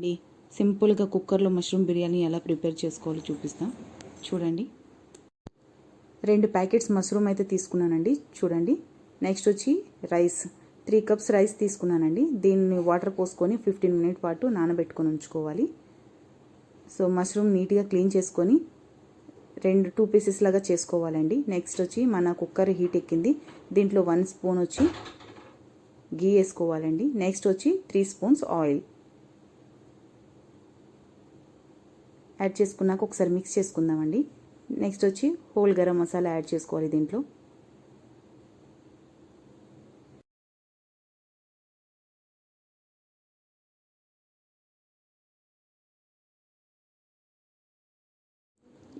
అండి సింపుల్గా కుక్కర్లో మష్రూమ్ బిర్యానీ ఎలా ప్రిపేర్ చేసుకోవాలో చూపిస్తాం. చూడండి, 2 ప్యాకెట్స్ మష్రూమ్ అయితే తీసుకున్నానండి. చూడండి, నెక్స్ట్ వచ్చి రైస్ 3 కప్స్ రైస్ తీసుకున్నానండి. దీన్ని వాటర్ పోసుకొని 15 మినిట్ పాటు నానబెట్టుకొని ఉంచుకోవాలి. సో మష్రూమ్ నీట్గా క్లీన్ చేసుకొని 2 పీసెస్ లాగా చేసుకోవాలండి. నెక్స్ట్ వచ్చి మన కుక్కర్ హీట్ ఎక్కింది. దీంట్లో 1 స్పూన్ వచ్చి గీ వేసుకోవాలండి. నెక్స్ట్ వచ్చి 3 స్పూన్స్ ఆయిల్ యాడ్ చేసుకున్నాక ఒకసారి మిక్స్ చేసుకుందామండి. నెక్స్ట్ వచ్చి హోల్ గరం మసాలా యాడ్ చేసుకోవాలి. దీంట్లో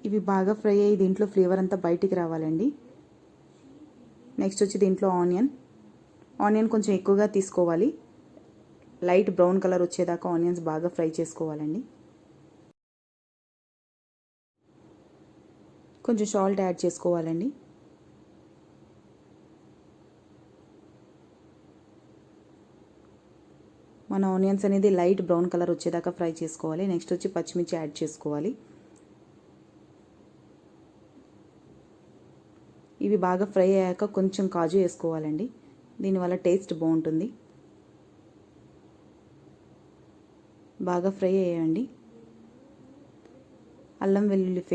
ఇవి బాగా ఫ్రై అయ్యి దీంట్లో ఫ్లేవర్ అంతా బయటికి రావాలండి. నెక్స్ట్ వచ్చి దీంట్లో ఆనియన్ కొంచెం ఎక్కువగా తీసుకోవాలి. లైట్ బ్రౌన్ కలర్ వచ్చేదాకా ఆనియన్స్ బాగా ఫ్రై చేసుకోవాలండి. కొంచెం సాల్ట్ యాడ్ చేసుకోవాలండి. మన ఆనియన్స్ అనేది లైట్ బ్రౌన్ కలర్ వచ్చేదాకా ఫ్రై చేసుకోవాలి. నెక్స్ట్ వచ్చి పచ్చిమిర్చి యాడ్ చేసుకోవాలి. ఇవి బాగా ఫ్రై అయ్యాక కొంచెం కాజు వేసుకోవాలండి. దీనివల్ల టేస్ట్ బాగుంటుంది. బాగా ఫ్రై అయ్యాయండి. అల్లం వెల్లుల్లి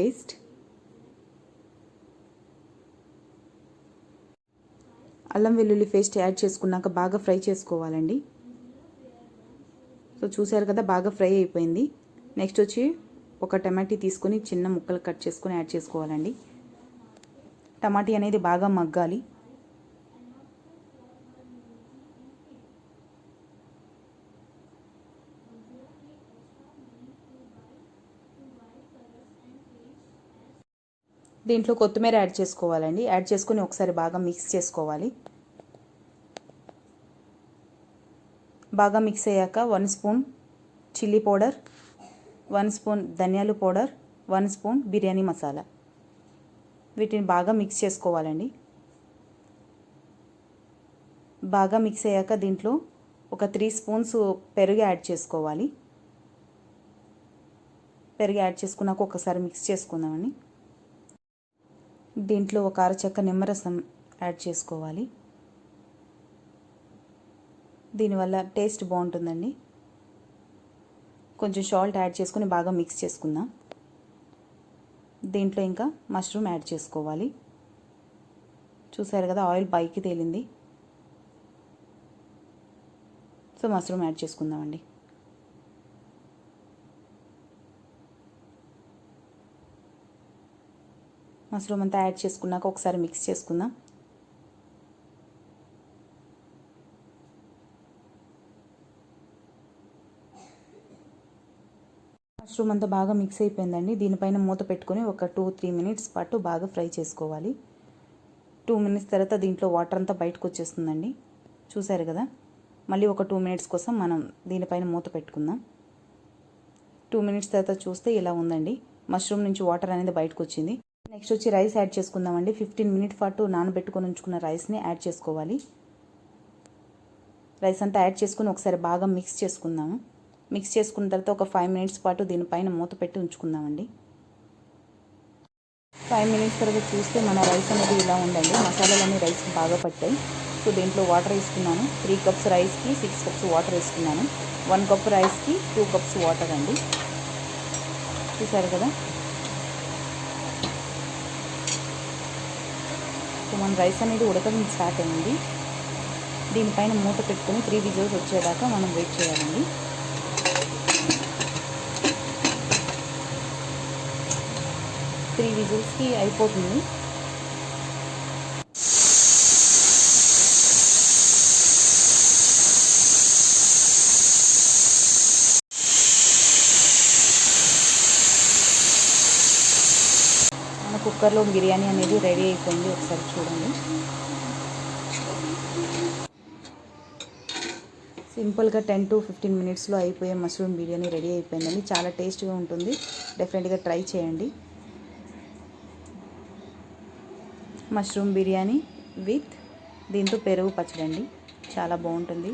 పేస్ట్, యాడ్ చేసుకున్నాక బాగా ఫ్రై చేసుకోవాలండి. సో చూసారు కదా, బాగా ఫ్రై అయిపోయింది. నెక్స్ట్ వచ్చి ఒక టమాటీ తీసుకొని చిన్న ముక్కలు కట్ చేసుకొని యాడ్ చేసుకోవాలండి. టమాటీ అనేది బాగా మగ్గాలి. దీంట్లో కొత్తిమీర యాడ్ చేసుకోవాలండి. యాడ్ చేసుకొని ఒకసారి బాగా మిక్స్ చేసుకోవాలి. బాగా మిక్స్ అయ్యాక 1 స్పూన్ చిల్లీ పౌడర్, 1 స్పూన్ ధనియాల పౌడర్, 1 స్పూన్ బిర్యానీ మసాలా, వీటిని బాగా మిక్స్ చేసుకోవాలండి. బాగా మిక్స్ అయ్యాక దీంట్లో ఒక 3 స్పూన్స్ పెరుగు యాడ్ చేసుకోవాలి. పెరుగు యాడ్ చేసుకున్నాక ఒకసారి మిక్స్ చేసుకుందామండి. దీంట్లో ఒక అరచెక్క నిమ్మరసం యాడ్ చేసుకోవాలి. దీనివల్ల టేస్ట్ బాగుంటుందండి. కొంచెం సాల్ట్ యాడ్ చేసుకుని బాగా మిక్స్ చేసుకుందాం. దీంట్లో ఇంకా మష్రూమ్ యాడ్ చేసుకోవాలి. చూసారు కదా, ఆయిల్ పైకి తేలింది. సో మష్రూమ్ యాడ్ చేసుకుందామండి. మష్రూమ్ అంతా యాడ్ చేసుకున్నాక ఒకసారి మిక్స్ చేసుకుందాం. మష్రూమ్ అంతా బాగా మిక్స్ అయిపోయిందండి. దీనిపైన మూత పెట్టుకొని ఒక 2-3 మినిట్స్ పాటు బాగా ఫ్రై చేసుకోవాలి. 2 మినిట్స్ తర్వాత దీంట్లో వాటర్ అంతా బయటకు వచ్చేస్తుందండి. చూసారు కదా, మళ్ళీ ఒక 2 మినిట్స్ కోసం మనం దీనిపైన మూత పెట్టుకుందాం. 2 మినిట్స్ తర్వాత చూస్తే ఇలా ఉందండి. మష్రూమ్ నుంచి వాటర్ అనేది బయటకు వచ్చింది. నెక్స్ట్ వచ్చి రైస్ యాడ్ చేసుకుందామండి. 15 మినిట్స్ పాటు నానబెట్టుకొని ఉంచుకున్న రైస్ని యాడ్ చేసుకోవాలి. రైస్ అంతా యాడ్ చేసుకుని ఒకసారి బాగా మిక్స్ చేసుకుందాము. మిక్స్ చేసుకున్న తర్వాత ఒక 5 మినిట్స్ పాటు దీనిపైన మూత పెట్టి ఉంచుకుందామండి. 5 మినిట్స్ తర్వాత చూస్తే మన రైస్ అనేది ఇలా ఉందండి. మసాలాలన్నీ రైస్కి బాగా పట్టాయి. సో దీంట్లో వాటర్ వేసుకున్నాను. 3 కప్స్ రైస్కి 6 కప్స్ వాటర్ వేసుకున్నాను. 1 కప్ రైస్కి 2 కప్స్ వాటర్ అండి. చూసారు కదా, సో మన రైస్ అనేది ఉడకడం స్టార్ట్ అయింది. దీనిపైన మూత పెట్టుకొని 3 విజిల్స్ వచ్చేదాకా మనం వెయిట్ చేయాలండి. 3 విజిల్స్కి అయిపోతుంది. మన కుక్కర్లో బిర్యానీ అనేది రెడీ అయిపోయింది. ఒకసారి చూడండి. సింపుల్గా 10-15 మినిట్స్లో అయిపోయే మష్రూమ్ బిర్యానీ రెడీ అయిపోయిందండి. చాలా టేస్ట్గా ఉంటుంది. డెఫినెట్గా ట్రై చేయండి. మష్రూమ్ బిర్యానీ విత్ దీంతో పెరుగు పచ్చడి అండి. చాలా బాగుంటుంది.